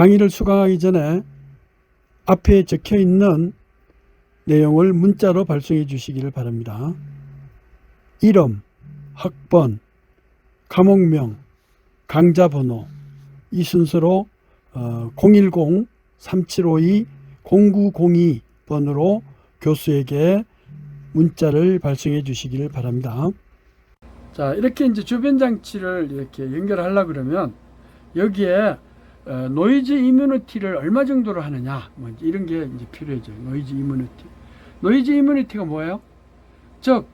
강의를 수강하기 전에 앞에 적혀 있는 내용을 문자로 발송해 주시기를 바랍니다. 이름, 학번, 과목명, 강좌 번호 이 순서로 010-3752-0902번으로 교수에게 문자를 발송해 주시기를 바랍니다. 자, 이렇게 이제 주변 장치를 이렇게 연결하려고 그러면 여기에 노이즈 이뮤니티를 얼마 정도로 하느냐, 뭐 이런 게 이제 필요해져요. 노이즈 이뮤니티. 노이즈 이뮤니티가 뭐예요? 즉,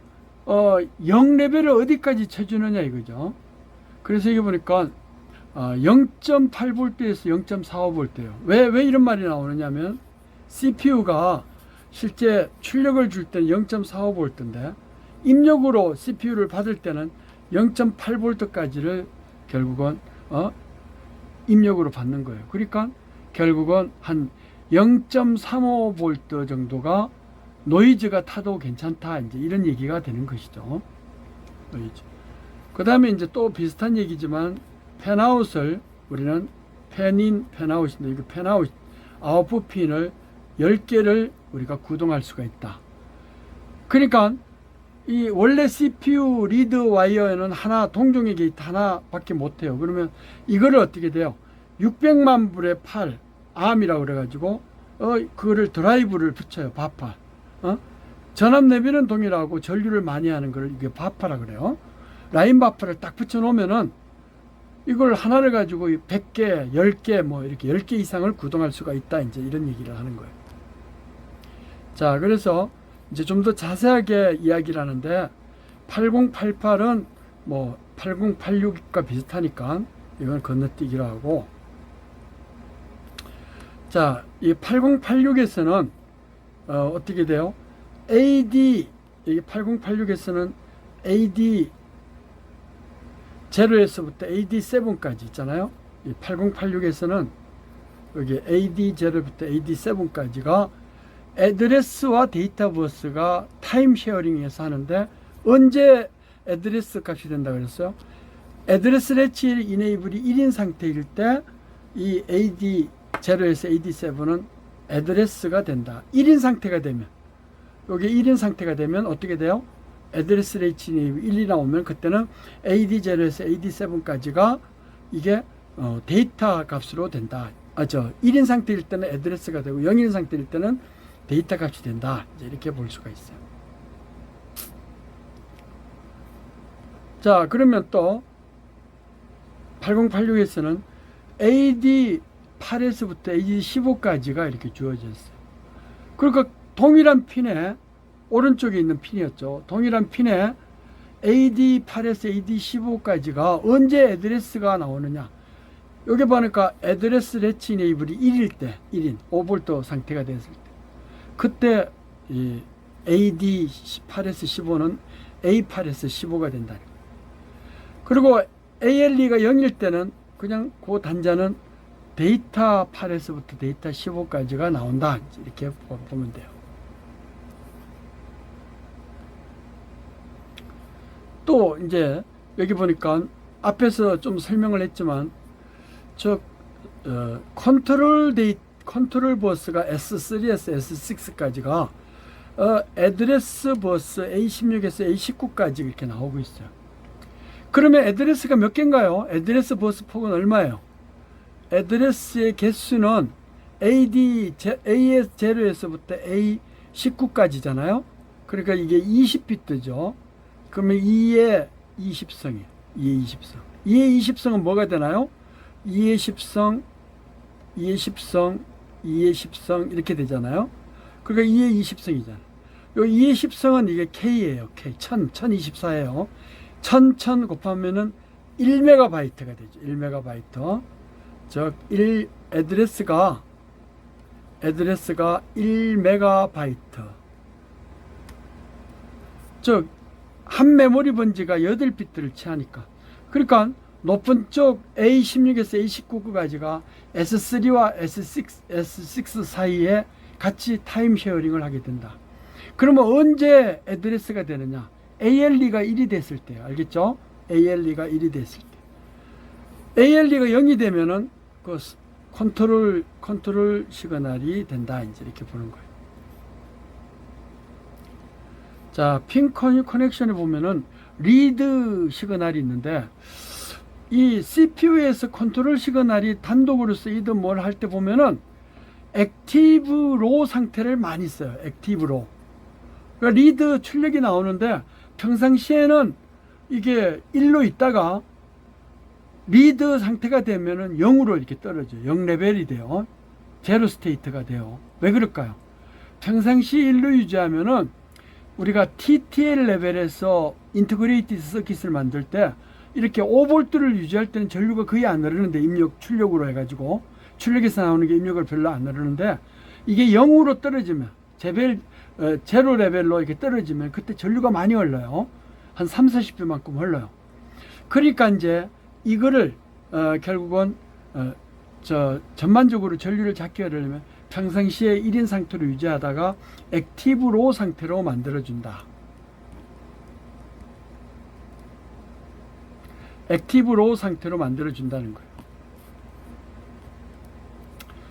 0 레벨을 어디까지 쳐주느냐 이거죠. 그래서 여기 보니까 0.8V에서 0.45V예요. 왜 이런 말이 나오느냐면 CPU가 실제 출력을 줄 때는 0.45V인데 입력으로 CPU를 받을 때는 0.8V까지를 결국은 입력으로 받는 거예요. 그러니까 결국은 한 0.35V 정도가 노이즈가 타도 괜찮다, 이제 이런 얘기가 되는 것이죠. 노이즈. 그 다음에 이제 또 비슷한 얘기지만 팬아웃을 우리는 팬인, 팬아웃인데 이거 팬아웃 아웃풋 핀을 10개를 우리가 구동할 수가 있다. 그러니까 이 원래 CPU 리드 와이어에는 하나, 동종의 게이트 하나밖에 못해요. 그러면 이거를 어떻게 돼요? 600만 불의 팔, 암이라고 그래가지고 그거를 드라이브를 붙여요. 바파. 전압 내비는 동일하고 전류를 많이 하는 걸 이게 바파라 그래요. 라인 바파를 딱 붙여 놓으면은 이걸 하나를 가지고 100개, 10개 뭐 이렇게 10개 이상을 구동할 수가 있다, 이제 이런 얘기를 하는 거예요. 자, 그래서 이제 좀 더 자세하게 이야기를 하는데 8088은 뭐 8086과 비슷하니까 이건 건너뛰기로 하고, 자, 이 8086에서는 어떻게 돼요? AD, 이 8086에서는 AD 0에서부터 AD7까지 있잖아요. 이 8086에서는 여기 AD0부터 AD7까지가 애드레스와 데이터 버스가 타임 쉐어링에서 하는데 언제 애드레스 값이 된다 그랬어요? 애드레스 레치 이네이블이 1인 상태일 때 이 AD0에서 AD7은 애드레스가 된다. 1인 상태가 되면, 여기 1인 상태가 되면 어떻게 돼요? 애드레스 레치 이네이블 1이 나오면 그때는 AD0에서 AD7까지가 이게 데이터 값으로 된다. 1인 상태일 때는 애드레스가 되고 0인 상태일 때는 데이터 값이 된다, 이제 이렇게 볼 수가 있어요. 자, 그러면 또 8086에서는 AD8에서부터 AD15까지가 이렇게 주어졌어요. 그러니까 동일한 핀에, 오른쪽에 있는 핀이었죠. 동일한 핀에 AD8에서 AD15까지가 언제 애드레스가 나오느냐. 여기 보니까 애드레스 레치 이네이블이 1일 때, 1인 5V 상태가 됐을 때, 그때 이 AD8에서 15는 A8에서 15가 된다. 그리고 ALE가 0일 때는 그냥 그 단자는 데이터 8에서부터 데이터 15까지가 나온다, 이렇게 보면 돼요. 또 이제 여기 보니까 앞에서 좀 설명을 했지만 컨트롤 버스가 S3에서 S6까지가 애드레스 버스 A16에서 A19까지 이렇게 나오고 있어요. 그러면 애드레스가 몇 개인가요? 애드레스 버스 폭은 얼마예요? 애드레스의 개수는 A0에서부터 A19까지잖아요. 그러니까 이게 20비트죠. 그러면 2의 20성이에요. 2의 20성. 2의 20성은 뭐가 되나요? 2의 10성, 2의 10성, 2의 10성 이렇게 되잖아요. 그러니까 2의 20성이잖아요. 요 2의 10성은 이게 K예요. K. 1024예요. 1000 곱하면은 1메가바이트가 되죠. 1메가바이트. 즉, 애드레스가 1메가바이트. 즉, 한 메모리 번지가 8비트를 취하니까. 그러니까 높은 쪽 A16에서 A19까지가 S3와 S6 사이에 같이 타임 쉐어링을 하게 된다. 그러면 언제 애드레스가 되느냐? ALE가 1이 됐을 때요. 알겠죠? ALE가 1이 됐을 때. ALE가 0이 되면은 그 컨트롤 시그널이 된다. 이제 이렇게 보는 거예요. 자, 핀 커넥션에 보면은 리드 시그널이 있는데, 이 CPU에서 컨트롤 시그널이 단독으로 쓰이든 뭘 할 때 보면은 액티브 로 상태를 많이 써요. 액티브 로. 그러니까 리드 출력이 나오는데 평상시에는 이게 1로 있다가 리드 상태가 되면은 0으로 이렇게 떨어져요. 0 레벨이 돼요. 제로 스테이트가 돼요. 왜 그럴까요? 평상시 1로 유지하면은 우리가 TTL 레벨에서 인터그레이티드 서킷을 만들 때 이렇게 5V를 유지할 때는 전류가 거의 안 흐르는데, 입력 출력으로 해가지고 출력에서 나오는 게 입력을 별로 안 흐르는데, 이게 0으로 떨어지면 제로 레벨로 이렇게 떨어지면 그때 전류가 많이 흘러요. 한 3, 40배만큼 흘러요. 그러니까 이제 이거를 결국은 전반적으로 전류를 잡게 하려면 평상시에 1인 상태로 유지하다가 액티브 로 상태로 만들어준다. 액티브 로 상태로 만들어준다는 거예요.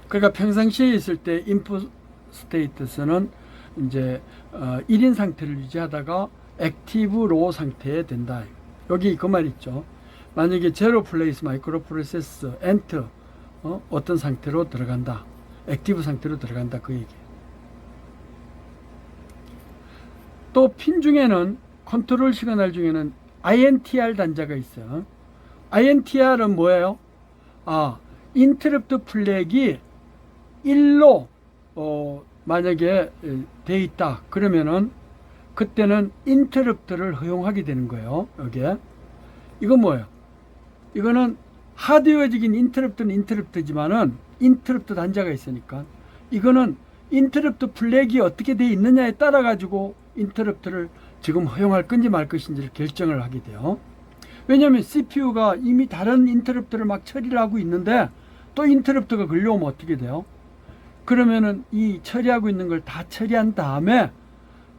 그러니까 평상시에 있을 때 인풋 스테이트스는 이제 1인 상태를 유지하다가 액티브 로 상태에 된다. 여기 그 말 있죠. 만약에 제로 플레이스 마이크로 프로세서 엔터 어떤 상태로 들어간다. 액티브 상태로 들어간다. 그 얘기. 또 핀 중에는 컨트롤 시그널 중에는 INTR 단자가 있어요. INTR은 뭐예요? 인터럽트 플래그이 1로 만약에 돼 있다. 그러면은 그때는 인터럽트를 허용하게 되는 거예요. 여기에. 이건 뭐예요? 이거는 하드웨어적인 인터럽트는 인터럽트지만은 인터럽트 단자가 있으니까 이거는 인터럽트 플래그이 어떻게 돼 있느냐에 따라 가지고 인터럽트를 지금 허용할 건지 말 것인지를 결정을 하게 돼요. 왜냐하면 CPU가 이미 다른 인터럽트를 막 처리를 하고 있는데 또 인터럽트가 걸려오면 어떻게 돼요? 그러면은 이 처리하고 있는 걸 다 처리한 다음에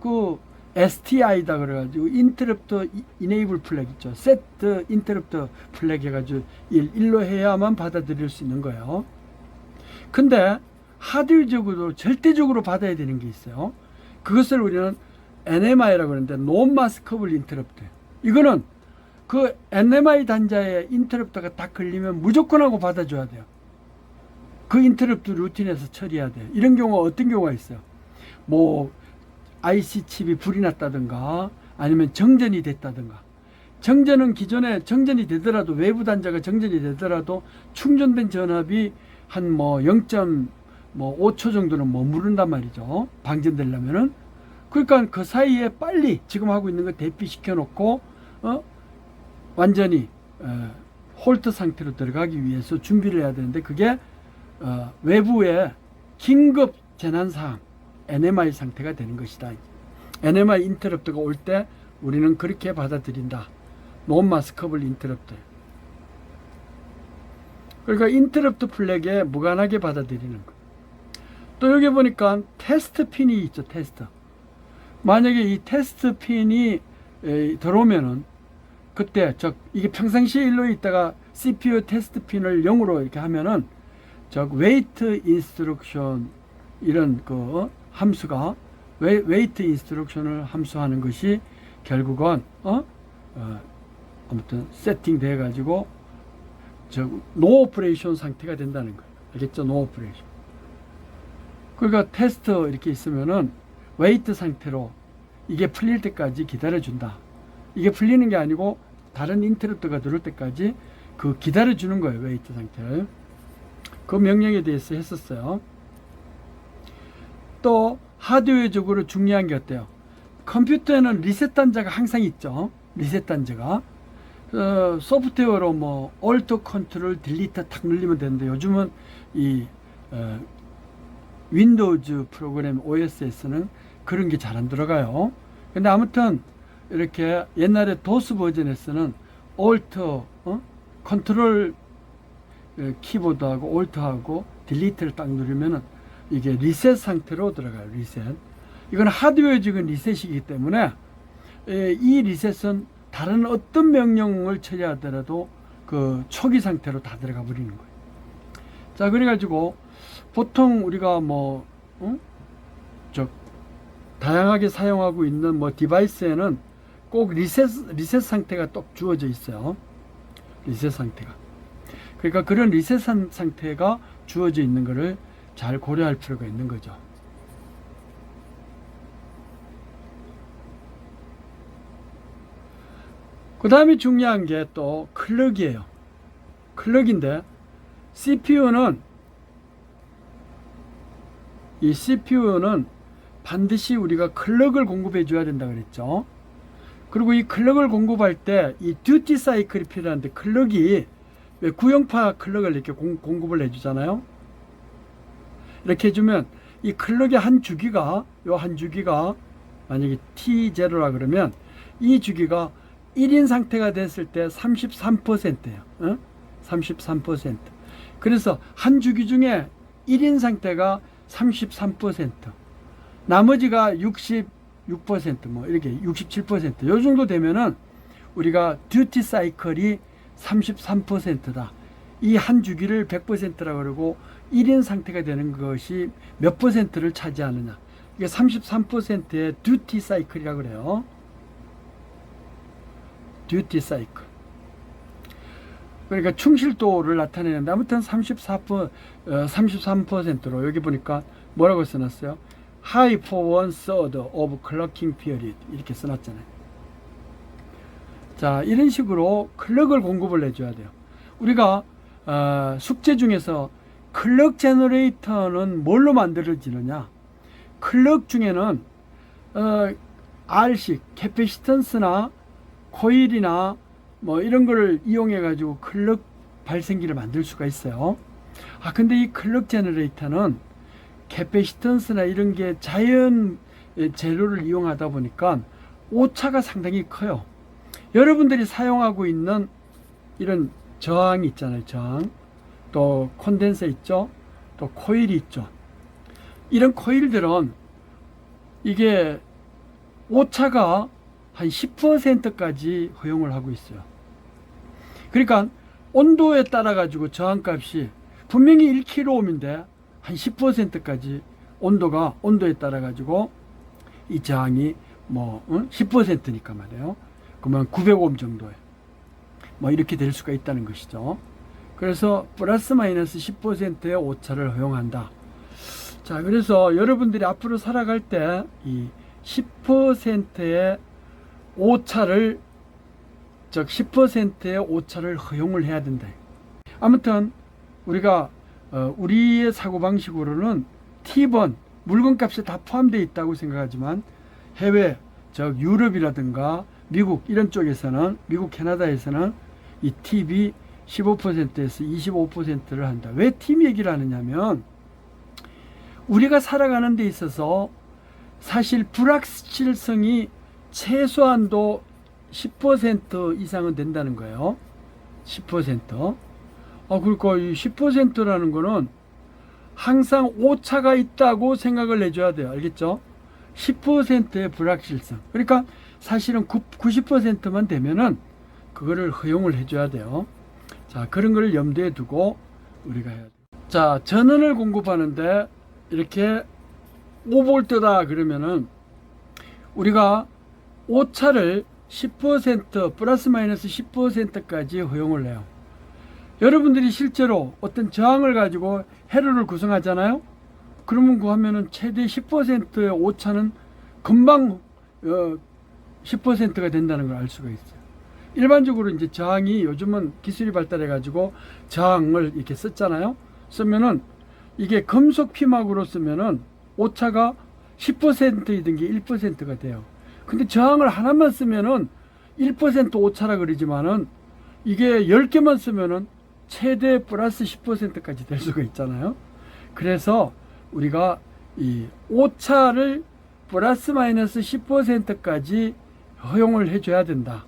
그 STI다 그래가지고 인터럽트 이네이블 플래그 있죠. 세트 인터럽트 플래그 해가지고 1로 해야만 받아들일 수 있는 거예요. 근데 하드웨어적으로 절대적으로 받아야 되는 게 있어요. 그것을 우리는 NMI라고 그러는데 논 마스커블 인터럽트. 이거는 그 NMI 단자에 인터럽트가 딱 걸리면 무조건 하고 받아줘야 돼요. 그 인터럽트 루틴에서 처리해야 돼요. 이런 경우가 어떤 경우가 있어요? 뭐 IC 칩이 불이 났다든가 아니면 정전이 됐다든가. 정전은 기존에 정전이 되더라도 외부 단자가 정전이 되더라도 충전된 전압이 한 뭐 0.5초 정도는 머무른단 말이죠. 방전되려면은. 그러니까 그 사이에 빨리 지금 하고 있는 거 대피시켜 놓고 완전히 홀트 상태로 들어가기 위해서 준비를 해야 되는데 그게 외부의 긴급 재난사항 NMI 상태가 되는 것이다. NMI 인터럽트가 올 때 우리는 그렇게 받아들인다. 논 마스커블 인터럽트. 그러니까 인터럽트 플래그에 무관하게 받아들이는 거. 또 여기 보니까 테스트 핀이 있죠. 테스트. 만약에 이 테스트 핀이 들어오면은 그때 이게 평상시에 1로 있다가 CPU 테스트 핀을 0으로 이렇게 하면은 웨이트 인스트럭션 이런 그 함수가 웨이트 인스트럭션을 함수하는 것이 결국은 아무튼 세팅돼 가지고 노 오퍼레이션 상태가 된다는 거예요. 알겠죠? 노 오퍼레이션. 그러니까 테스트 이렇게 있으면은 웨이트 상태로 이게 풀릴 때까지 기다려준다. 이게 풀리는 게 아니고 다른 인터럽트가 들어올 때까지 그 기다려주는 거예요. 웨이트 상태를. 그 명령에 대해서 했었어요. 또 하드웨어적으로 중요한 게 어때요? 컴퓨터에는 리셋 단자가 항상 있죠. 리셋 단자가. 소프트웨어로 뭐 Alt 컨트롤 딜리트 탁 누르면 되는데 요즘은 이 윈도우즈 프로그램 OS에서는 그런 게 잘 안 들어가요. 근데 아무튼 이렇게 옛날에 도스 버전에서는 Alt 컨트롤 키보드하고 Alt하고 딜리트를 딱 누르면은 이게 리셋 상태로 들어가요. 리셋. 이건 하드웨어적인 리셋이기 때문에 이 리셋은 다른 어떤 명령을 처리하더라도 그 초기 상태로 다 들어가 버리는 거예요. 자, 그래가지고 보통 우리가 뭐 다양하게 사용하고 있는 뭐 디바이스에는 꼭 리셋 상태가 또 주어져 있어요. 리셋 상태가. 그러니까 그런 리셋 상태가 주어져 있는 것을 잘 고려할 필요가 있는 거죠. 그 다음에 중요한 게 또 클럭이에요. 클럭인데 CPU는 반드시 우리가 클럭을 공급해 줘야 된다 그랬죠. 그리고 이 클럭을 공급할 때 이 듀티 사이클이 필요한데, 클럭이 왜 구형파 클럭을 이렇게 공급을 해주잖아요. 이렇게 해주면 이 클럭의 한 주기가 만약에 T0라 그러면 이 주기가 1인 상태가 됐을 때 33%예요. 33%. 그래서 한 주기 중에 1인 상태가 33%, 나머지가 66%, 뭐 이렇게 67%, 요 정도 되면은 우리가 듀티 사이클이 33%다. 이 한 주기를 100%라고 그러고 1인 상태가 되는 것이 몇 %를 차지하느냐. 이게 33%의 듀티 사이클이라고 그래요. 듀티 사이클. 그러니까 충실도를 나타내는데, 아무튼 33%로 여기 보니까 뭐라고 써놨어요? High for 1/3 of clocking period, 이렇게 써놨잖아요. 자, 이런 식으로 클럭을 공급을 해줘야 돼요. 우리가 숙제 중에서 클럭 제너레이터는 뭘로 만들어지느냐? 클럭 중에는 R식 캐패시턴스나 코일이나 뭐 이런 거를 이용해 가지고 클럭 발생기를 만들 수가 있어요. 근데 이 클럭 제너레이터는 캐패시턴스나 이런 게 자연 재료를 이용하다 보니까 오차가 상당히 커요. 여러분들이 사용하고 있는 이런 저항이 있잖아요. 저항, 또 콘덴서 있죠, 또 코일이 있죠. 이런 코일들은 이게 오차가 한 10%까지 허용을 하고 있어요. 그러니까 온도에 따라 가지고 저항값이 분명히 1kΩ인데 한 10%까지 온도에 따라 가지고 이 저항이 뭐 10%니까 말이에요. 그러면 900옴 정도에 뭐 이렇게 될 수가 있다는 것이죠. 그래서 플러스 마이너스 10%의 오차를 허용한다. 자, 그래서 여러분들이 앞으로 살아갈 때 이 10%의 오차를, 즉 10%의 오차를 허용을 해야 된다. 아무튼 우리가 우리의 사고방식으로는 T번 물건값이 다 포함되어 있다고 생각하지만, 해외, 즉 유럽이라든가 미국 이런 쪽에서는, 미국 캐나다에서는 이 팁이 15%에서 25%를 한다. 왜 팁 얘기를 하느냐면, 우리가 살아가는 데 있어서 사실 불확실성이 최소한도 10% 이상은 된다는 거예요. 10%. 그러니까 이 10%라는 거는 항상 오차가 있다고 생각을 해줘야 돼요. 알겠죠? 10%의 불확실성. 그러니까 사실은 90%만 되면은 그거를 허용을 해줘야 돼요. 자, 그런 걸 염두에 두고 우리가 해야 돼요. 자, 전원을 공급하는데 이렇게 5V다 그러면은 우리가 오차를 10% 플러스 마이너스 10%까지 허용을 해요. 여러분들이 실제로 어떤 저항을 가지고 회로를 구성하잖아요. 그러면 그 하면은 최대 10%의 오차는 금방 10%가 된다는 걸 알 수가 있어요. 일반적으로 이제 저항이, 요즘은 기술이 발달해 가지고 저항을 이렇게 썼잖아요. 쓰면은 이게 금속 피막으로 쓰면은 오차가 10%이던 게 1%가 돼요. 근데 저항을 하나만 쓰면은 1% 오차라 그러지만은 이게 10개만 쓰면은 최대 플러스 10%까지 될 수가 있잖아요. 그래서 우리가 이 오차를 플러스 마이너스 10%까지 허용을 해줘야 된다.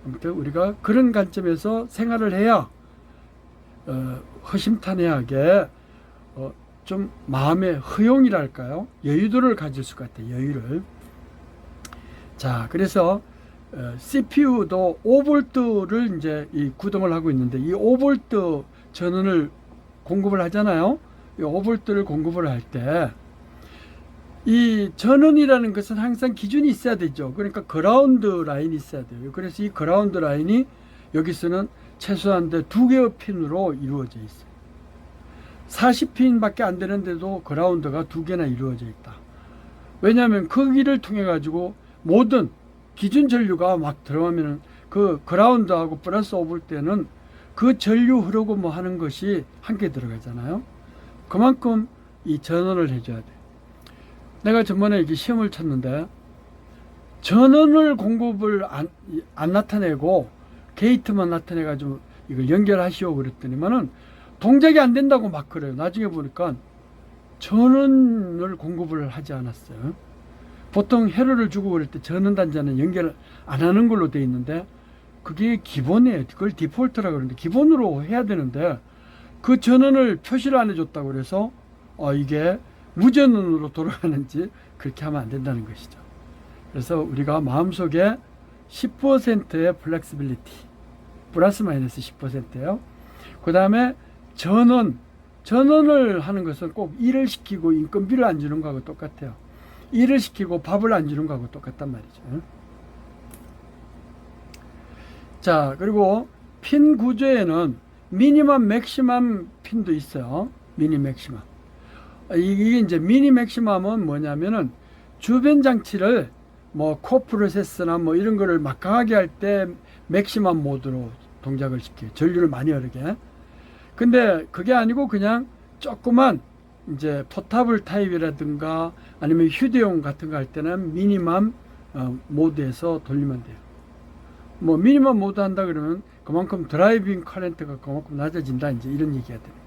아무튼 우리가 그런 관점에서 생활을 해야 허심탄회하게 좀 마음의 허용이랄까요? 여유도를 가질 수가 있다. 여유를. 자, 그래서 CPU도 5V를 이제 이 구동을 하고 있는데, 이 5V 전원을 공급을 하잖아요. 이 5V를 공급을 할 때 이 전원이라는 것은 항상 기준이 있어야 되죠. 그러니까 그라운드 라인이 있어야 돼요. 그래서 이 그라운드 라인이 여기서는 최소한 2개의 핀으로 이루어져 있어요. 40핀밖에 안 되는데도 그라운드가 2개나 이루어져 있다. 왜냐하면 그 길을 통해 가지고 모든 기준 전류가 막 들어가면은 그 그라운드하고 플러스 5V 때는 그 전류 흐르고 뭐 하는 것이 함께 들어가잖아요. 그만큼 이 전원을 해줘야 돼. 내가 전번에 이게 시험을 쳤는데 전원을 공급을 안 나타내고 게이트만 나타내 가지고 이걸 연결하시오 그랬더니만은 동작이 안 된다고 막 그래요. 나중에 보니까 전원을 공급을 하지 않았어요. 보통 회로를 주고 그럴 때 전원 단자는 연결 안 하는 걸로 돼 있는데 그게 기본이에요. 그걸 디폴트라고 그러는데 기본으로 해야 되는데 그 전원을 표시를 안 해줬다고 그래서 이게 무전원으로 돌아가는지 그렇게 하면 안 된다는 것이죠. 그래서 우리가 마음속에 10%의 플렉시빌리티 플러스 마이너스 10%예요. 그 다음에 전원을 하는 것은 꼭 일을 시키고 인건비를 안 주는 거하고 똑같아요. 일을 시키고 밥을 안 주는 거하고 똑같단 말이죠. 자, 그리고 핀 구조에는 미니멈 맥시멈 핀도 있어요. 미니 맥시멈. 이게 이제 미니 맥시멈은 뭐냐면은 주변 장치를 뭐 코프로세스나 뭐 이런 거를 막강하게 할 때 맥시멈 모드로 동작을 시켜요. 전류를 많이 흐르게. 근데 그게 아니고 그냥 조그만 이제 포타블 타입이라든가 아니면 휴대용 같은 거 할 때는 미니멈 모드에서 돌리면 돼요. 뭐 미니멈 모드 한다 그러면 그만큼 드라이빙 커런트가 그만큼 낮아진다 이제 이런 얘기가 되는 거예요.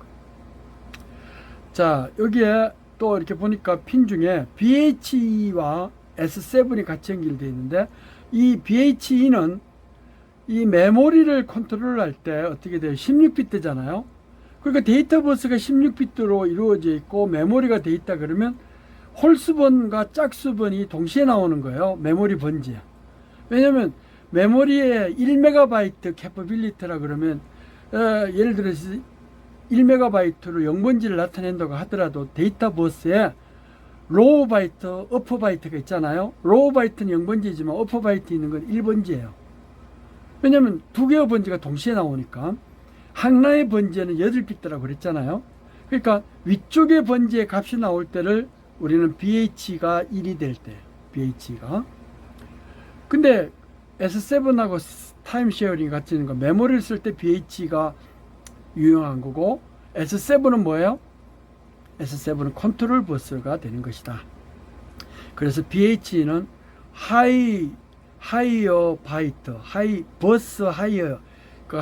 자, 여기에 또 이렇게 보니까 핀 중에 BHE와 S7이 같이 연결되어 있는데 이 BHE는 이 메모리를 컨트롤할 때 어떻게 돼요? 16비트잖아요. 그러니까 데이터 버스가 16비트로 이루어져 있고 메모리가 돼 있다 그러면 홀수번과 짝수번이 동시에 나오는 거예요. 메모리 번지에. 왜냐면 메모리에 1MB 캐퍼빌리티라 그러면 예를 들어서 1MB로 0번지를 나타낸다고 하더라도 데이터 버스에 로우 바이트, 어퍼 바이트가 있잖아요. 로우 바이트는 0번지지만 어퍼 바이트 있는 건 1번지예요. 왜냐면 두 개의 번지가 동시에 나오니까. 하나의 번지에는 8비트라고 그랬잖아요. 그러니까 위쪽의 번지의 값이 나올 때를 우리는 BH가 1이 될 때, BH가. 근데 S7하고 타임 쉐어링 같이 있는 거 메모리를 쓸 때 BH가 유용한 거고 S7은 뭐예요? S7은 컨트롤 버스가 되는 것이다. 그래서 BH는 하이어 바이트, 버스 하이어, 그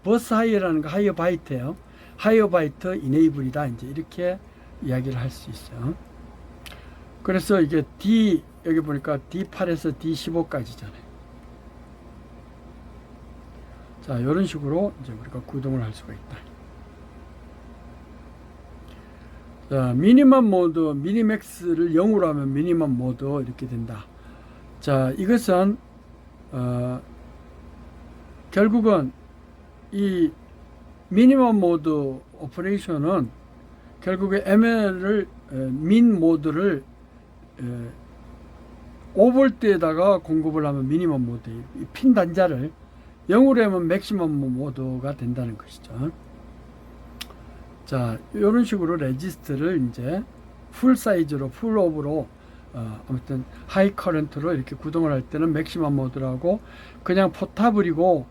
버스 하이어라는 거 하이어 바이트예요. 하이어 바이트 이네이블이다. 이제 이렇게 이야기를 할 수 있어요. 그래서 이게 여기 보니까 D8에서 D15까지잖아요. 자, 이런 식으로 이제 우리가 구동을 할 수가 있다. 자, 미니멈 모드, 미니맥스를 0으로 하면 미니멈 모드 이렇게 된다. 자, 이것은 결국은 이 미니멈 모드 오퍼레이션은 결국에 ML을 민 모드를 5V에다가 공급을 하면 미니멈 모드, 핀 단자를 0으로 하면 맥시멈 모드가 된다는 것이죠. 자, 이런 식으로 레지스트를 이제 풀 사이즈로, 풀 오브로, 아무튼 하이 커런트로 이렇게 구동을 할 때는 맥시멈 모드라고, 그냥 포타블이고,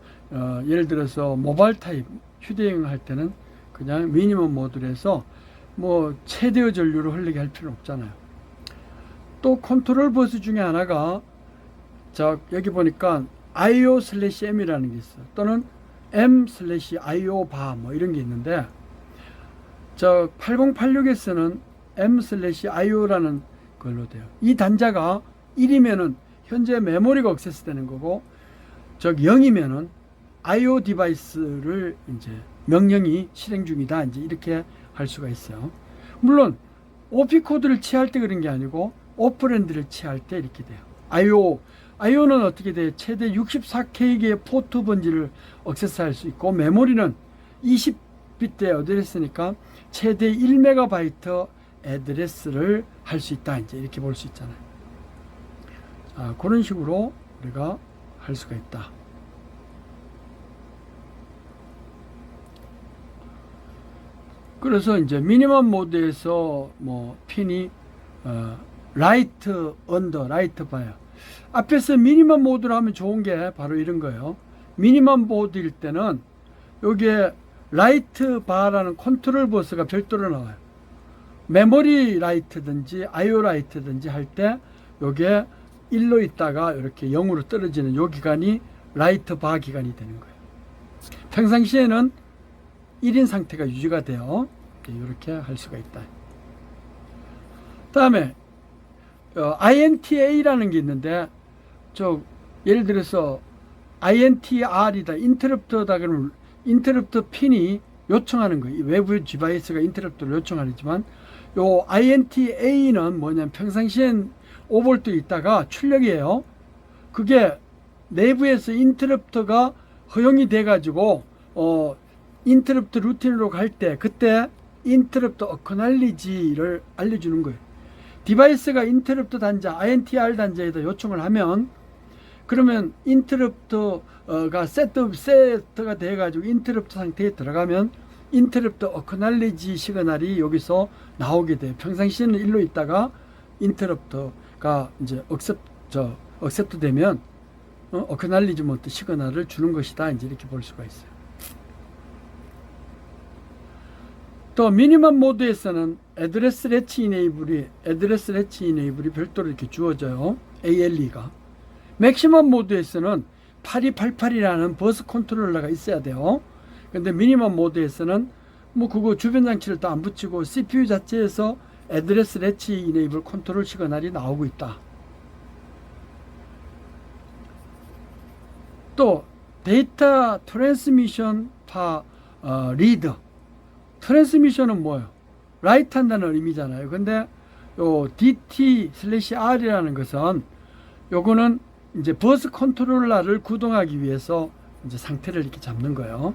예를 들어서 모바일 타입, 휴대용 할 때는 그냥 미니멈 모드로 해서 뭐 최대의 전류를 흘리게 할 필요는 없잖아요. 또 컨트롤 버스 중에 하나가, 자, 여기 보니까 IO/M이라는 게 있어요. 또는 M/IO 바 뭐 이런 게 있는데, 저 8086에서는 M/IO라는 걸로 돼요. 이 단자가 1이면은 현재 메모리가 액세스 되는 거고, 0이면은 IO 디바이스를 이제 명령이 실행 중이다. 이제 이렇게 할 수가 있어요. 물론 OP 코드를 취할 때 그런 게 아니고 오퍼랜드를 취할 때 이렇게 돼요. IO는 어떻게 돼요? 최대 64K개의 포트 번지를 액세스할 수 있고, 메모리는 비트의 어드레스니까 최대 1MB 애드레스를 할 수 있다. 이제 이렇게 볼 수 있잖아요. 자, 그런 식으로 우리가 할 수가 있다. 그래서 이제 미니멈 모드에서 뭐 핀이 라이트 언더, 라이트 바요. 앞에서 미니멈 모드로 하면 좋은 게 바로 이런 거예요. 미니멈 모드일 때는 여기에 라이트 바라는 컨트롤 버스가 별도로 나와요. 메모리 라이트든지 IO 라이트든지 할 때 요게 1로 있다가 이렇게 0으로 떨어지는 요 기간이 라이트 바 기간이 되는 거예요. 평상시에는 1인 상태가 유지가 돼요. 이렇게 할 수가 있다. 다음에 INTA라는 게 있는데 예를 들어서 INTR이다, 인터럽트다 그러면 인터럽트 핀이 요청하는 거예요. 외부 디바이스가 인터럽트를 요청하지만 요 INTA는 뭐냐면 평상시엔 5V 있다가 출력이에요. 그게 내부에서 인터럽트가 허용이 돼 가지고 인터럽트 루틴으로 갈 때 그때 인터럽트 어커널리지를 알려주는 거예요. 디바이스가 인터럽트 단자 INTR 단자에다 요청을 하면 그러면 인터럽트가 세트가 돼 가지고 인터럽트 상태에 들어가면 인터럽트 어커널리지 시그널이 여기서 나오게 돼요. 평상시에는 1로 있다가 인터럽트가 이제 억셉트 되면 어커널리지먼트 시그널을 주는 것이다. 이제 이렇게 볼 수가 있어요. 또 미니멈 모드에서는 애드레스 레치 이네이블이 별도로 이렇게 주어져요. ALE가. 맥시멈 모드에서는 8288이라는 버스 컨트롤러가 있어야 돼요. 근데 미니멈 모드에서는 뭐 그거 주변 장치를 또 안 붙이고 CPU 자체에서 애드레스 레치 이네이블 컨트롤 시그널이 나오고 있다. 또 데이터 트랜스미션 파 리드. 트랜스미션은 뭐예요? 라이트 한다는 의미잖아요. 근데 요 DT/R이라는 것은 요거는 이제 버스 컨트롤러를 구동하기 위해서 이제 상태를 이렇게 잡는 거예요.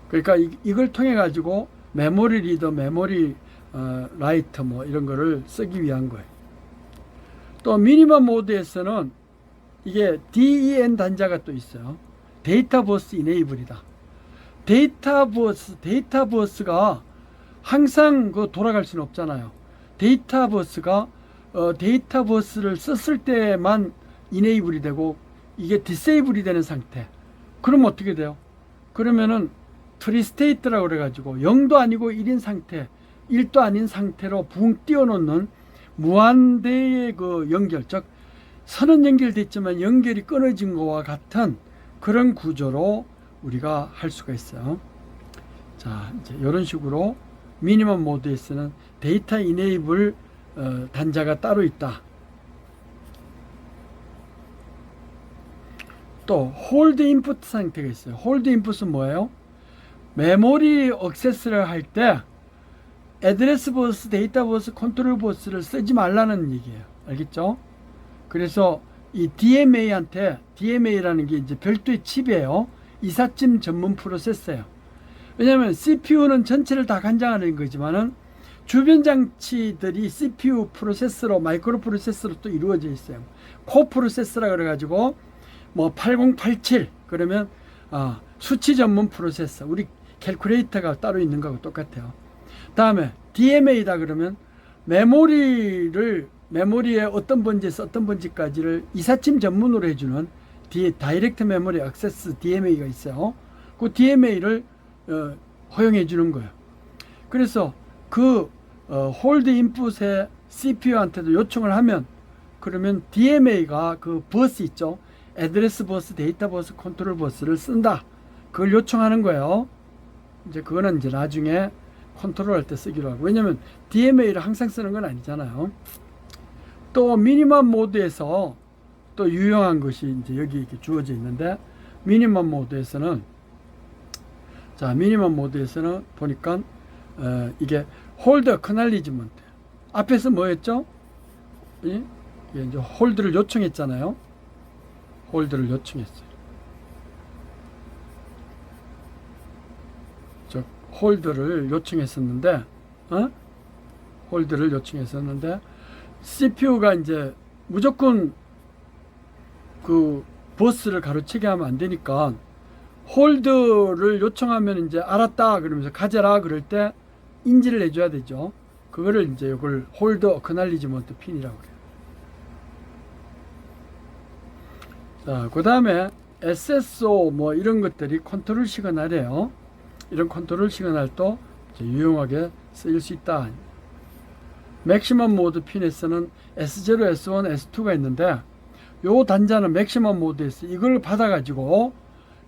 그러니까 이걸 통해 가지고 메모리 리더, 메모리 라이트 뭐 이런 거를 쓰기 위한 거예요. 또 미니멈 모드에서는 이게 DEN 단자가 또 있어요. 데이터 버스 이네이블이다. 데이터 버스가 항상 돌아갈 수는 없잖아요. 데이터 버스가 데이터 버스를 썼을 때만 이네이블이 되고 이게 디세이블이 되는 상태. 그럼 어떻게 돼요? 그러면은 트리스테이트라고 그래가지고 0도 아니고 1인 상태, 1도 아닌 상태로 붕 띄워놓는 무한대의 그 연결, 즉 선은 연결됐지만 연결이 끊어진 것과 같은 그런 구조로 우리가 할 수가 있어요. 자, 이제 이런 식으로 미니멈 모드에서는 데이터 이네이블 단자가 따로 있다. 또 홀드 인풋 상태가 있어요. 홀드 인풋은 뭐예요? 메모리 액세스를 할 때 애드레스 버스, 데이터 버스, 컨트롤 버스를 쓰지 말라는 얘기예요. 알겠죠? 그래서 이 DMA라는 게 이제 별도의 칩이에요. 이삿짐 전문 프로세서예요. 왜냐하면 CPU는 전체를 다 관장하는 거지만은 주변 장치들이 CPU 프로세서로, 마이크로 프로세서로 또 이루어져 있어요. 코 프로세서라 그래가지고 뭐 8087 그러면 수치 전문 프로세서, 우리 캘큘레이터가 따로 있는 거하고 똑같아요. 다음에 DMA다 그러면 메모리의 어떤 번지에서 어떤 번지까지를 이삿짐 전문으로 해주는 다이렉트 메모리 액세스 DMA가 있어요. 그 DMA를 허용해 주는 거예요. 그래서 그 홀드 인풋에 CPU한테도 요청을 하면 그러면 DMA가 그 버스 있죠. 애드레스 버스, 데이터 버스, 컨트롤 버스를 쓴다. 그걸 요청하는 거예요. 이제 그거는 이제 나중에 컨트롤 할 때 쓰기로 하고. 왜냐면 DMA를 항상 쓰는 건 아니잖아요. 또 미니멈 모드에서 또 유용한 것이 이제 여기 이렇게 주어져 있는데, 미니멈 모드에서는 보니까 이게 홀드 어커널리지먼트. 앞에서 뭐였죠? 이게 이제 홀드를 요청했잖아요. 홀드를 요청했어요. 즉 홀드를 요청했었는데, 홀드를 요청했었는데, CPU가 이제 무조건 그 버스를 가로채게 하면 안 되니까, 홀드를 요청하면 이제 알았다 그러면서 가져라 그럴 때 인지를 해줘야 되죠. 그거를 이제 이걸 홀드 어크날리지먼트 핀이라고 그래요. 자, 그 다음에 SSO 뭐 이런 것들이 컨트롤 시그널이에요. 이런 컨트롤 시그널도 유용하게 쓰일 수 있다. 맥시멈 모드 핀에서는 S0, S1, S2가 있는데 요 단자는 맥시멈 모드에서 이걸 받아가지고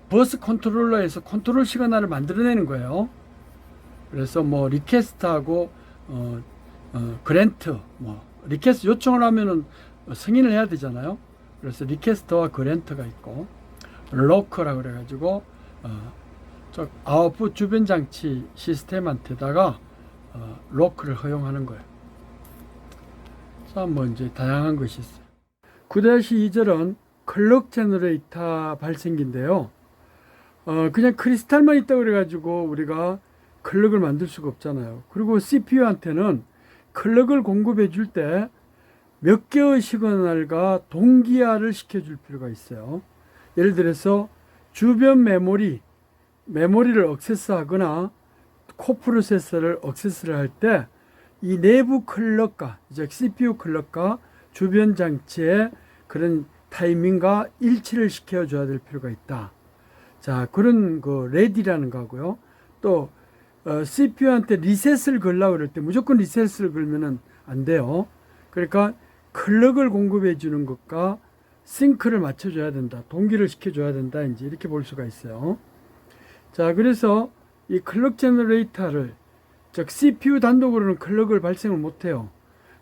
버스 컨트롤러에서 컨트롤 시그널을 만들어내는 거예요. 그래서 뭐 리퀘스트하고 그랜트, 뭐 리퀘스트 요청을 하면은 승인을 해야 되잖아요. 그래서 리퀘스트와 그랜트가 있고 로커라고 그래가지고 저 아웃풋 주변 장치 시스템한테다가 로크를 허용하는 거예요. 자, 뭐 이제 다양한 것이 있어요. 9-2절은 클럭 제너레이터 발생기인데요. 그냥 크리스탈만 있다고 그래가지고 우리가 클럭을 만들 수가 없잖아요. 그리고 CPU한테는 클럭을 공급해 줄 때 몇 개의 시그널과 동기화를 시켜줄 필요가 있어요. 예를 들어서 주변 메모리를 억세스하거나 코프로세서를 억세스를 할 때 이 내부 클럭과, 즉 CPU 클럭과 주변 장치의 그런 타이밍과 일치를 시켜줘야 될 필요가 있다. 자, 그런 그 레디라는 거고요. 또 CPU한테 리셋을 걸려고 그럴 때 무조건 리셋을 걸면은 안 돼요. 그러니까 클럭을 공급해 주는 것과 싱크를 맞춰줘야 된다. 동기를 시켜줘야 된다. 이제 이렇게 볼 수가 있어요. 자, 그래서 이 클럭 제너레이터를, 즉 CPU 단독으로는 클럭을 발생을 못해요.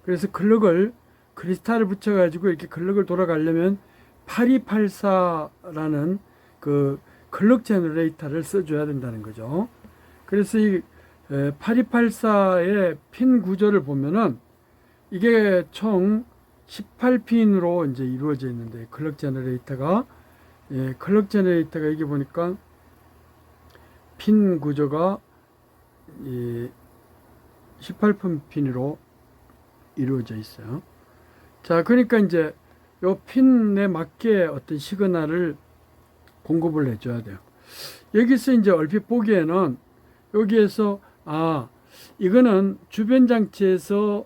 그래서 클럭을 크리스탈을 붙여가지고 이렇게 클럭을 돌아가려면 8284라는 그 클럭 제너레이터를 써줘야 된다는 거죠. 그래서 이 8284의 핀 구조를 보면은 이게 총 18핀으로 이제 이루어져 있는데, 클럭 제너레이터가, 클럭 제너레이터가 여기 보니까 핀 구조가 18핀으로 이루어져 있어요. 자, 그러니까 이제 요 핀에 맞게 어떤 시그널을 공급을 해줘야 돼요. 여기서 이제 얼핏 보기에는 여기에서 이거는 주변 장치에서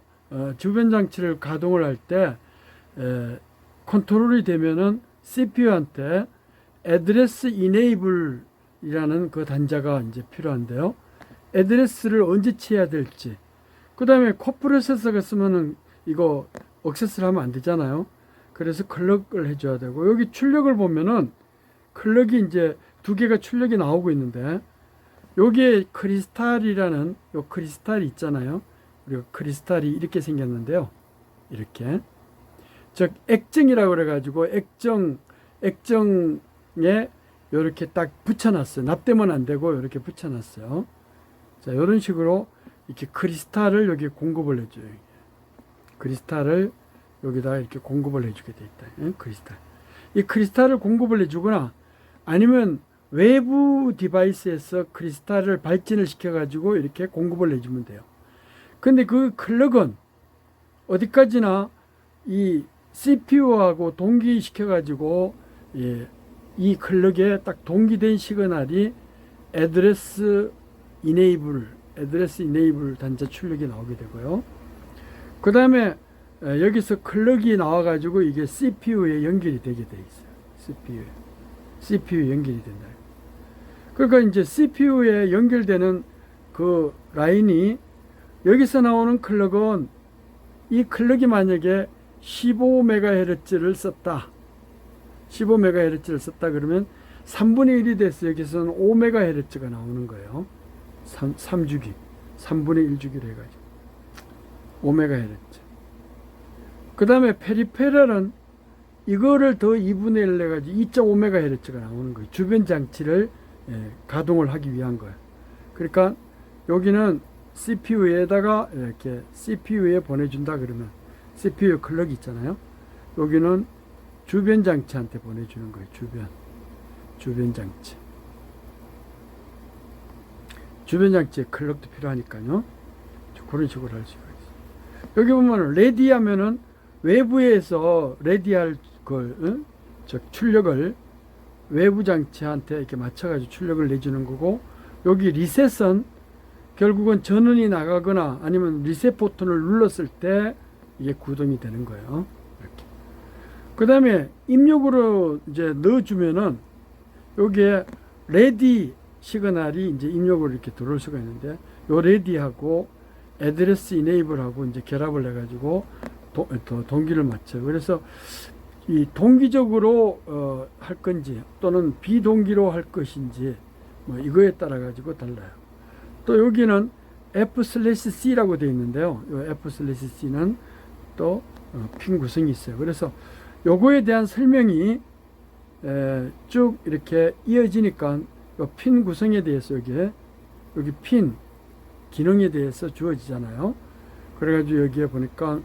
주변 장치를 가동을 할 때 컨트롤이 되면은 CPU한테 address enable이라는 그 단자가 이제 필요한데요. 애드레스를 언제 취해야 될지, 그 다음에 코프로세서가 쓰면은 이거 억세스를 하면 안 되잖아요. 그래서 클럭을 해줘야 되고, 여기 출력을 보면은 클럭이 이제 두 개가 출력이 나오고 있는데, 여기에 크리스탈이라는 요 크리스탈이 있잖아요. 우리가 크리스탈이 이렇게 생겼는데요. 이렇게, 즉 액정이라고 그래가지고 액정에 이렇게 딱 붙여놨어요. 납땜은 안 되고 이렇게 붙여놨어요. 자, 이런 식으로 이렇게 크리스탈을 여기 공급을 해줘요. 크리스탈을 여기다 이렇게 공급을 해주게 돼 있다. 크리스탈. 이 크리스탈을 공급을 해주거나 아니면 외부 디바이스에서 크리스탈을 발진을 시켜가지고 이렇게 공급을 해주면 돼요. 근데 그 클럭은 어디까지나 이 CPU하고 동기시켜가지고 이 클럭에 딱 동기된 시그널이 애드레스 이네이블 단자 출력이 나오게 되고요. 그 다음에 여기서 클럭이 나와가지고 이게 CPU에 연결이 되게 돼 있어요. CPU에 연결이 된다. 그러니까 이제 CPU에 연결되는 그 라인이, 여기서 나오는 클럭은, 이 클럭이 만약에 15MHz를 썼다. 15MHz를 썼다 그러면 3분의 1이 돼서 여기서는 5MHz가 나오는 거예요. 3주기. 3분의 1주기로 해가지고. 5MHz. 그 다음에 페리페럴은 이거를 더 2분의 1 해가지고 2.5MHz가 나오는 거예요. 주변 장치를 가동을 하기 위한 거예요. 그러니까 여기는 CPU에다가 이렇게 CPU에 보내준다 그러면 CPU 클럭이 있잖아요. 여기는 주변 장치한테 보내주는 거예요. 주변 장치. 주변 장치에 클럭도 필요하니까요. 그런 식으로 할 수가 있어요. 여기 보면 레디 하면은 외부에서 레디할 그 출력을 외부 장치한테 이렇게 맞춰가지고 출력을 내주는 거고, 여기 리셋은 결국은 전원이 나가거나 아니면 리셋 버튼을 눌렀을 때 이게 구동이 되는 거예요. 이렇게. 그 다음에 입력으로 이제 넣어주면은 여기에 레디 시그널이 이제 입력으로 이렇게 들어올 수가 있는데, 요 레디하고 애드레스 이네이블하고 이제 결합을 해가지고 동기를 맞춰요. 그래서 이 동기적으로 할 건지 또는 비동기로 할 것인지 뭐 이거에 따라 가지고 달라요. 또 여기는 F/C라고 되어 있는데요. 이 F/C는 또 핀 구성이 있어요. 그래서 요거에 대한 설명이 쭉 이렇게 이어지니까 요 핀 구성에 대해서 여기 핀 기능에 대해서 주어지잖아요. 그래가지고 여기에 보니까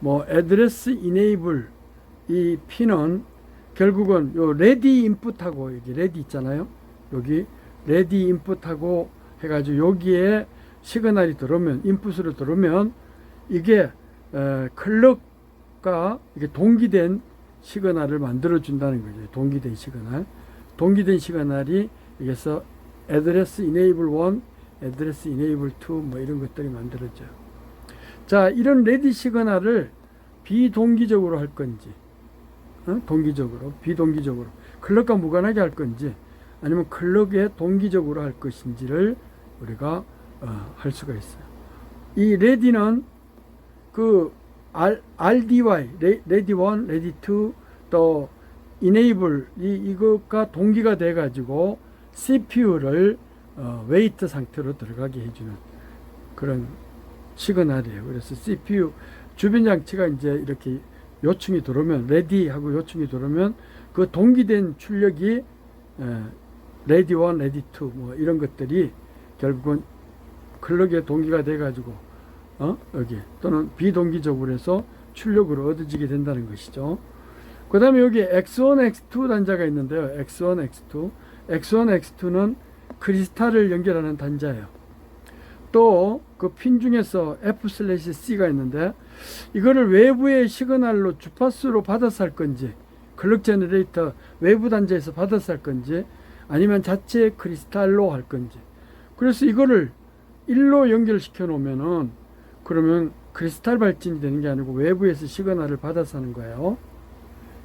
뭐 애드레스 이네이블 이 핀은 결국은 요 레디 인풋하고 여기 레디 있잖아요. 여기 레디 인풋하고 해가지고 여기에 시그널이 들어오면 인풋으로 들어오면 이게 클럭과 이게 동기된 시그널을 만들어 준다는 거죠. 동기된 시그널. 동기된 시그널이 여기서 애드레스 이네이블 1, 애드레스 이네이블 2 뭐 이런 것들이 만들어져요. 자, 이런 레디 시그널을 비동기적으로 할 건지 동기적으로, 비동기적으로 클럭과 무관하게 할 건지 아니면 클럭에 동기적으로 할 것인지를 우리가 할 수가 있어요. 이 레디는 그 RDY, 레디 1, 레디 2, 또 enable 이것과 동기가 돼 가지고 CPU를 웨이트 상태로 들어가게 해주는 그런 시그널이에요. 그래서 CPU 주변 장치가 이제 이렇게 요청이 들어오면 레디하고 요청이 들어오면 그 동기된 출력이 레디 1, 레디 2 뭐 이런 것들이 결국은 클럭에 동기가 돼 가지고 여기 또는 비동기적으로 해서 출력으로 얻어지게 된다는 것이죠. 그 다음에 여기 X1, X2 단자가 있는데요. X1, X2. X1, X2는 크리스탈을 연결하는 단자예요. 또 그 핀 중에서 F/C가 있는데 이거를 외부의 시그널로 주파수로 받아서 할 건지 클럭 제너레이터 외부 단자에서 받아서 할 건지 아니면 자체 크리스탈로 할 건지, 그래서 이거를 1로 연결시켜 놓으면은 그러면 크리스탈 발진이 되는 게 아니고 외부에서 시그널을 받아서 하는 거예요.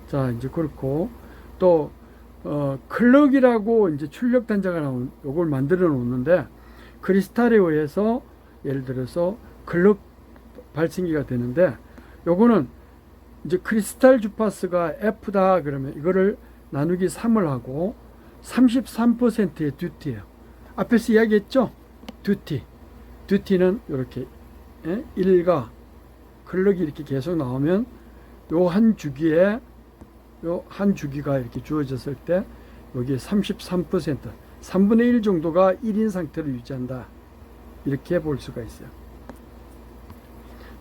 자, 이제 그렇고 또 클럭이라고 이제 출력 단자가 나온 요걸 만들어 놓는데 크리스탈에 의해서 예를 들어서 클럭 발생기가 되는데 요거는 이제 크리스탈 주파수가 F다 그러면 이거를 나누기 3을 하고 33%의 듀티예요. 앞에서 이야기했죠? 듀티는 이렇게 1과 클럭이 이렇게 계속 나오면 요 한 주기에 요 한 주기가 이렇게 주어졌을 때 여기에 33% 3분의 1 정도가 1인 상태를 유지한다. 이렇게 볼 수가 있어요.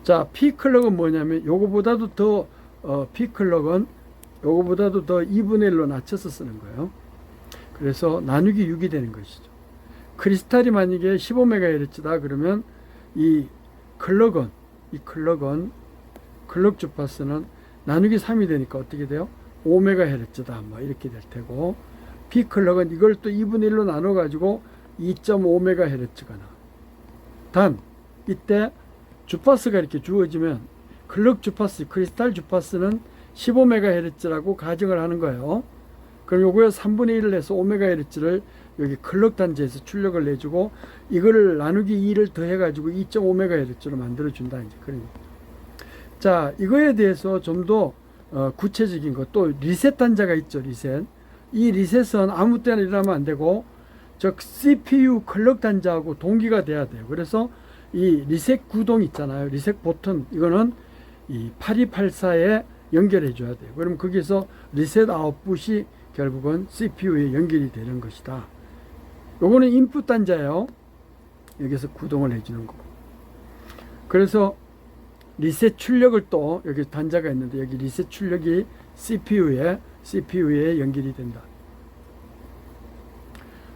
자, P클럭은 뭐냐면 요거보다도 더 P클럭은 요거보다도 더 2분의 1로 낮춰서 쓰는 거예요. 그래서 나누기 6이 되는 것이죠. 크리스탈이 만약에 15MHz다 그러면 이 클럭 주파수는 나누기 3이 되니까 어떻게 돼요? 5MHz다 뭐 이렇게 될 테고, P클럭은 이걸 또 2분의 1로 나눠 가지고 2.5MHz가 나와요. 단 이때 주파수가 이렇게 주어지면 클럭 주파수, 크리스탈 주파수는 15MHz라고 가정을 하는 거예요. 그럼 요거에 3분의 1을 해서 5MHz를 여기 클럭 단자에서 출력을 내주고 이거를 나누기 2를 더해 가지고 2.5MHz로 만들어 준다 이제 그런. 자, 이거에 대해서 좀 더 구체적인 것, 또 리셋 단자가 있죠. 리셋. 이 리셋은 아무 때나 일어나면 안 되고 즉 CPU 클럭 단자하고 동기가 돼야 돼요. 그래서 이 리셋 구동 있잖아요. 리셋 버튼, 이거는 이 8284에 연결해 줘야 돼요. 그럼 거기서 리셋 아웃풋이 결국은 CPU에 연결이 되는 것이다. 요거는 인풋 단자예요. 여기서 구동을 해주는 거고. 그래서 리셋 출력을 또 여기 단자가 있는데 여기 리셋 출력이 CPU에 연결이 된다.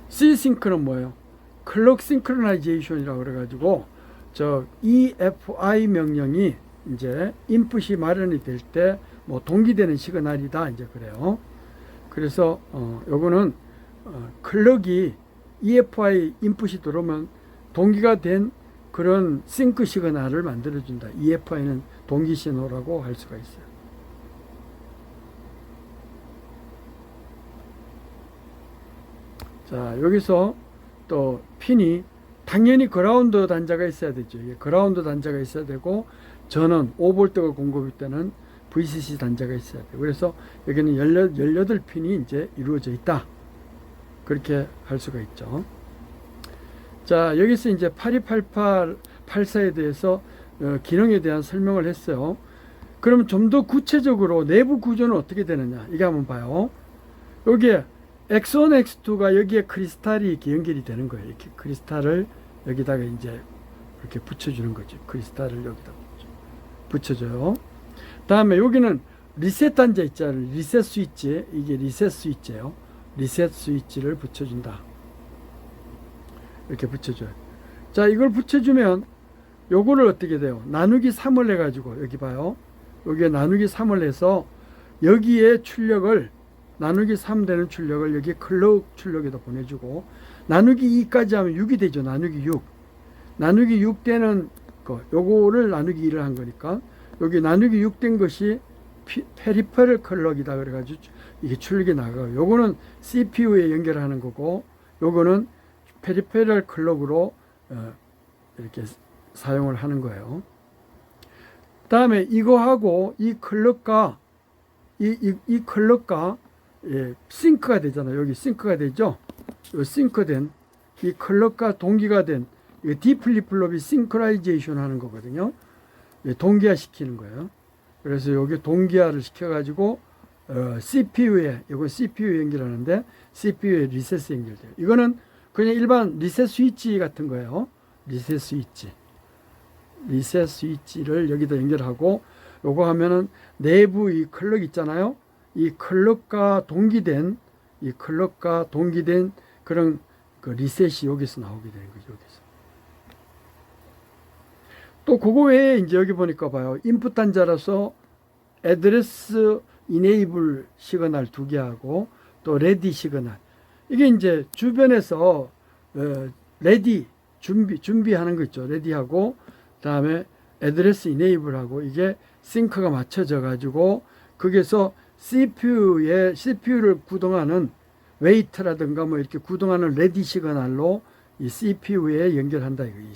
C싱크는 뭐예요? 클럭 싱크로나이제이션이라고 그래가지고 저 EFI 명령이 이제 인풋이 마련이 될 때 뭐 동기되는 시그널이다 이제 그래요. 그래서 요거는 클럭이 EFI 인풋이 들어오면 동기가 된 그런 싱크 시그널을 만들어준다. EFI는 동기 신호라고 할 수가 있어요. 자, 여기서 또 핀이 당연히 그라운드 단자가 있어야 되죠. 그라운드 단자가 있어야 되고 전원 5V가 공급일 때는 VCC 단자가 있어야 돼요. 그래서 여기는 18핀이 이제 이루어져 있다. 그렇게 할 수가 있죠. 자, 여기서 이제 8288-84에 대해서 기능에 대한 설명을 했어요. 그럼 좀 더 구체적으로 내부 구조는 어떻게 되느냐? 이게 한번 봐요. 여기에 X1, X2가 여기에 크리스탈이 이렇게 연결이 되는 거예요. 이렇게 크리스탈을 여기다가 이제 이렇게 붙여주는 거죠. 크리스탈을 여기다 붙여줘요. 다음에 여기는 리셋 단자 있잖아요. 리셋 스위치. 이게 리셋 스위치예요. 리셋 스위치를 붙여준다. 이렇게 붙여줘요. 자, 이걸 붙여주면 요거를 어떻게 돼요? 나누기 3을 해가지고 여기 봐요. 여기에 나누기 3을 해서 여기에 출력을 나누기 3 되는 출력을 여기 클럭 출력에다 보내주고 나누기 2까지 하면 6이 되죠. 나누기 6. 나누기 6 되는 거 요거를 나누기 2를 한 거니까 여기 나누기 6 된 것이 페리페럴 클럭이다 그래가지고 이게 출력이 나가요. 요거는 CPU에 연결하는 거고 요거는 페리페럴 클럭으로 이렇게 사용을 하는 거예요. 다음에 이거하고 이 클럭과 이 클럭과 싱크가 되잖아요. 여기 싱크가 되죠. 요 싱크된 이 클럭과 동기가 된 D 플립플롭이 싱크라이제이션 하는 거거든요. 동기화 시키는 거예요. 그래서 여기 동기화를 시켜가지고 CPU에 이거 CPU에 연결하는데 CPU에 리셋에 연결돼요. 이거는 그냥 일반 리셋 스위치 같은 거예요. 리셋 스위치. 리셋 스위치를 여기다 연결하고 요거 하면은 내부 이 클럭 있잖아요. 이 클럭과 동기된 그런 그 리셋이 여기서 나오게 되는 거죠. 여기서. 또 그거 외에 이제 여기 보니까 봐요. 인풋 단자라서 애드레스 이네이블 시그널 2개 하고 또 레디 시그널. 이게 이제 주변에서 레디 준비하는 거 있죠. 레디하고 그다음에 애드레스 이네이블하고 이게 싱크가 맞춰져 가지고 거기서 CPU를 구동하는 웨이트라든가 뭐 이렇게 구동하는 레디 시그널로 이 CPU에 연결한다 이거. 이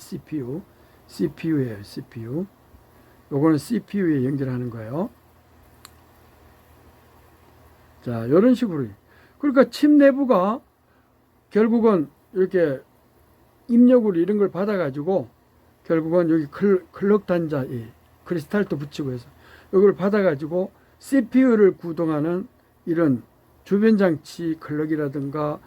CPU예요. CPU. 요거는 CPU에 연결하는 거예요. 자, 이런 식으로. 그러니까 칩 내부가 결국은 이렇게 입력으로 이런 걸 받아가지고 결국은 여기 클럭 단자, 크리스탈도 붙이고 해서 이걸 받아가지고 CPU를 구동하는 이런 주변 장치 클럭이라든가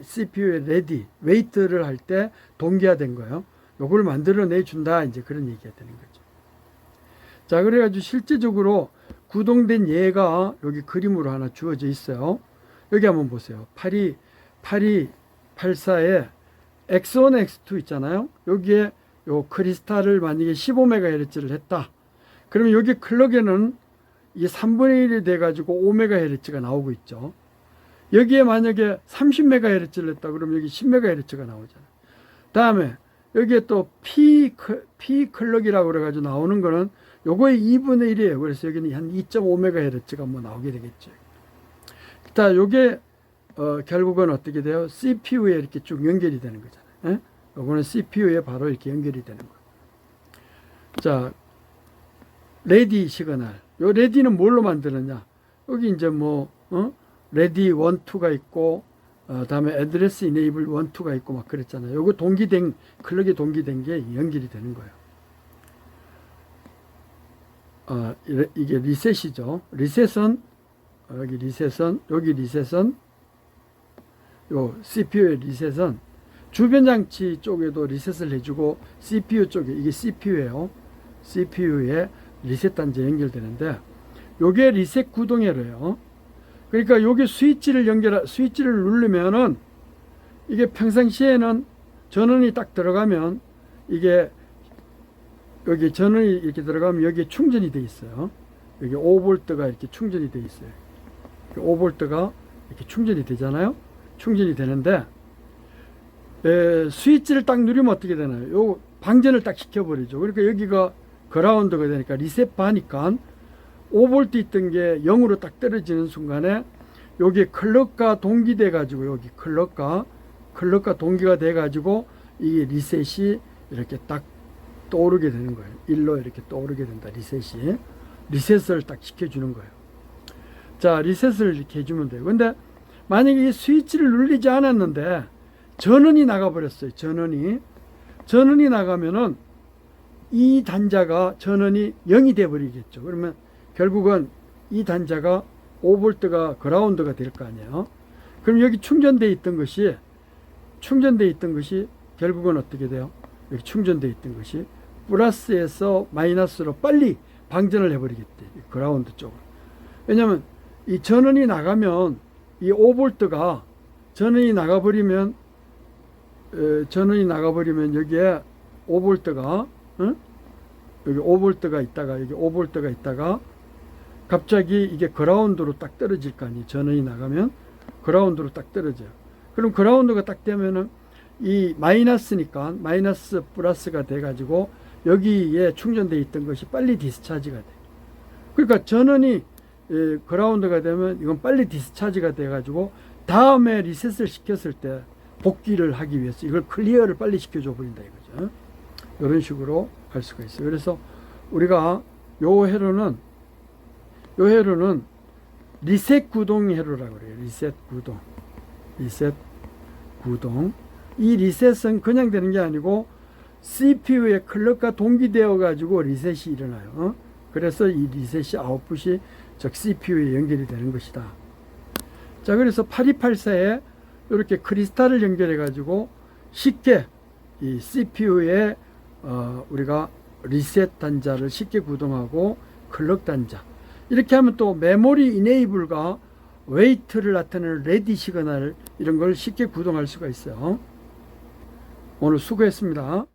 CPU의 레디, 웨이트를 할 때 동기화된 거예요. 요걸 만들어내 준다. 이제 그런 얘기가 되는 거죠. 자, 그래가지고 실제적으로 구동된 예가 여기 그림으로 하나 주어져 있어요. 여기 한번 보세요. 8284에 X1, X2 있잖아요. 여기에 요 크리스탈을 만약에 15MHz를 했다. 그러면 여기 클럭에는 이게 3분의 1이 돼가지고 5MHz가 나오고 있죠. 여기에 만약에 30MHz를 했다. 그러면 여기 10MHz가 나오잖아요. 다음에 여기에 또 P 클럭이라고 그래가지고 나오는 거는 요거의 2분의 1이에요. 그래서 여기는 한 2.5MHz가 뭐 나오게 되겠죠. 자, 요게 결국은 어떻게 돼요? CPU에 이렇게 쭉 연결이 되는 거잖아요. 요거는 CPU에 바로 이렇게 연결이 되는 거예요. 자, 레디 시그널. 요 레디는 뭘로 만드느냐? 여기 이제 뭐 레디 1, 2가 있고 다음에 애드레스 이네이블 1, 2가 있고 막 그랬잖아요. 요거 동기된 클럭이 동기된 게 연결이 되는 거예요. 이게 리셋이죠. 리셋은 여기 리셋은 요 CPU의 리셋은 주변 장치 쪽에도 리셋을 해주고 CPU 쪽에 이게 CPU예요. CPU에 리셋 단자 연결되는데 요게 리셋 구동회로예요. 그러니까 요게 스위치를 누르면은 이게 평상시에는 전원이 딱 들어가면 이게 여기 전원이 이렇게 들어가면 여기에 충전이 돼 있어요. 여기 5V가 이렇게 충전이 돼 있어요. 5V가 이렇게 충전이 되잖아요. 충전이 되는데 스위치를 딱 누르면 어떻게 되나요? 요 방전을 딱 시켜버리죠. 그러니까 여기가 그라운드가 되니까 리셋 하니까 5V 있던 게 0으로 딱 떨어지는 순간에 여기 클럭과 동기돼 가지고 여기 클럭과 동기가 돼 가지고 이 리셋이 이렇게 딱 떠오르게 되는 거예요. 1로 이렇게 떠오르게 된다. 리셋이. 리셋을 딱 시켜주는 거예요. 자, 리셋을 이렇게 해주면 돼요. 근데 만약에 이 스위치를 눌리지 않았는데 전원이 나가버렸어요. 전원이 나가면은 이 단자가 전원이 0이 돼버리겠죠. 그러면 결국은 이 단자가 5V가 그라운드가 될 거 아니에요. 그럼 여기 충전되어 있던 것이 결국은 어떻게 돼요? 여기 충전되어 있던 것이 플러스에서 마이너스로 빨리 방전을 해버리겠대. 그라운드 쪽으로. 왜냐면 이 전원이 나가면 이 5V가 전원이 나가버리면 여기에 5V가 여기 5V가 있다가 갑자기 이게 그라운드로 딱 떨어질 거 아니에요. 전원이 나가면 그라운드로 딱 떨어져요. 그럼 그라운드가 딱 되면은 이 마이너스니까 마이너스 플러스가 돼 가지고 여기에 충전되어 있던 것이 빨리 디스차지가 돼. 그러니까 전원이 그라운드가 되면 이건 빨리 디스차지가 돼 가지고 다음에 리셋을 시켰을 때 복귀를 하기 위해서 이걸 클리어를 빨리 시켜줘 버린다 이거죠. 이런 식으로 할 수가 있어요. 그래서 우리가 요 회로는 리셋 구동 회로라고 그래요. 리셋 구동. 이 리셋은 그냥 되는 게 아니고 CPU의 클럭과 동기되어 가지고 리셋이 일어나요. 그래서 이 리셋이 아웃풋이 즉 CPU에 연결이 되는 것이다. 자, 그래서 8284에 이렇게 크리스탈을 연결해 가지고 쉽게 이 CPU에 우리가 리셋 단자를 쉽게 구동하고 클럭 단자 이렇게 하면 또 메모리 이네이블과 웨이트를 나타내는 레디 시그널 이런 걸 쉽게 구동할 수가 있어요. 오늘 수고했습니다.